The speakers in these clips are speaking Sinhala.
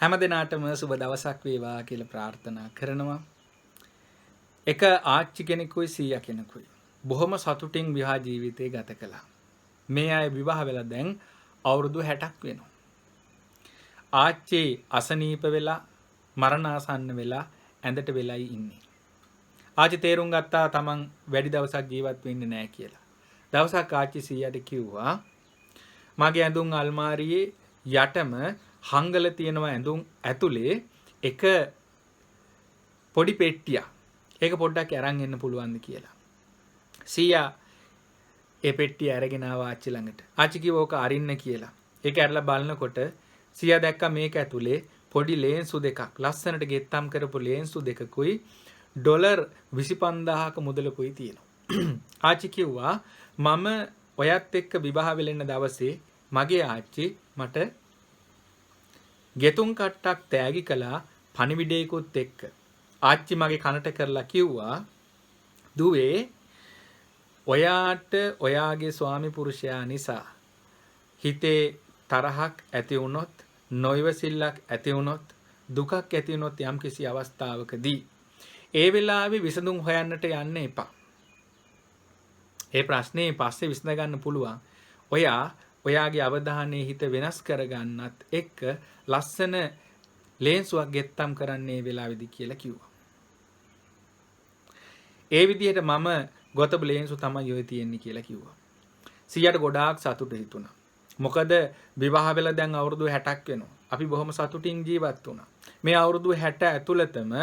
හැම දිනාටම සුබ දවසක් වේවා කියලා ප්‍රාර්ථනා කරනවා. එක ආච්චි කෙනෙකුයි සීයා කෙනෙකුයි බොහොම සතුටින් විවාහ ජීවිතය ගත කළා. මේ අය විවාහ වෙලා දැන් අවුරුදු 60ක් වෙනවා. ආච්චි අසනීප වෙලා මරණාසන්න වෙලා ඇඳට වෙලයි ඉන්නේ. ආච්චි තේරුම් ගත්තා තමන් වැඩි දවසක් ජීවත් වෙන්නේ නැහැ කියලා. දවසක් ආච්චි සීයාට කිව්වා මගේ ඇඳුම් අල්මාරියේ යටම හංගල තියෙනවා ඇඳුම් ඇතුලේ එක පොඩි පෙට්ටියක්. ඒක පොඩ්ඩක් අරන් එන්න පුළුවන්ද කියලා. සීයා ඒ පෙට්ටිය අරගෙන ආවා ආච්චි ළඟට. ආච්චි කිව්වා ඕක අරින්න කියලා. ඒක අරලා බලනකොට සීයා දැක්කා මේක ඇතුලේ පොඩි ලේන්සු දෙකක් ලස්සනට ගෙත්තම් කරපු ලේන්සු දෙකකුයි ඩොලර් 25000ක මුදලකුයි තියෙනවා. ආච්චි කිව්වා මම ඔයත් එක්ක විවාහ වෙලෙන්න දවසේ මගේ ආච්චි මට ගෙතුම් කට්ටක් තෑගි කළා පණිවිඩයකුත් එක්ක. ආච්චි මගේ කනට කරලා කිව්වා දුවේ ඔයාට ඔයාගේ ස්වාමි පුරුෂයා නිසා හිතේ තරහක් ඇති වුණොත් නොයවසිල්ලක් ඇති වුණොත් දුකක් ඇති වුණොත් යම්කිසි අවස්ථාවකදී ඒ වෙලාවේ විසඳුම් හොයන්නට යන්න එපා. ඒ ප්‍රශ්නේ පස්සේ විසඳ ගන්න පුළුවන්. ඔයාගේ අවධානයේ හිත වෙනස් කරගන්නත් එක්ක ලස්සන ලේන්සුවක් ගෙත්තම් කරන්නේ වෙලාවේදී කියලා කිව්වා. ඒ විදිහට මම ගොතබ ලේන්සු තමයි ඔය තියෙන්නේ කියලා කිව්වා. සීයාට ගොඩාක් සතුට හිතුණා. මොකද විවාහ වෙලා දැන් අවුරුදු 60ක් වෙනවා. අපි බොහොම සතුටින් ජීවත් වුණා. මේ අවුරුදු 60 ඇතුළතම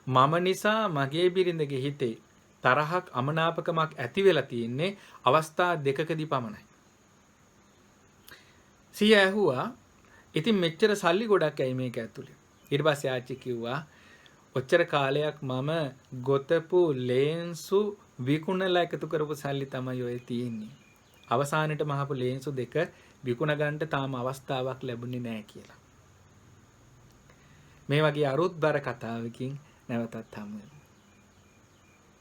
මම නිසා මගේ බිරිඳගේ හිතේ තරහක් අමනාපකමක් ඇති වෙලා තියෙන්නේ අවස්ථා දෙකකදී පමණයි. සීයා ඇහුවා ඉතින් මෙච්චර සල්ලි ගොඩක් ඇයි මේක ඇතුලේ? ඊට පස්සේ ආච්චි කිව්වා ඔච්චර කාලයක් මම ගොතපු ලේන්සු විකුණලා එකතු කරපු සල්ලි තමයි ඔය තියෙන්නේ. අවසානෙට මහපු ලේන්සු දෙක විකුණ ගන්නට තාම අවස්ථාවක් ලැබුණේ නැහැ කියලා. මේ වගේ අරුත්බර කතාවකින් නැවතත් හමු වෙමු.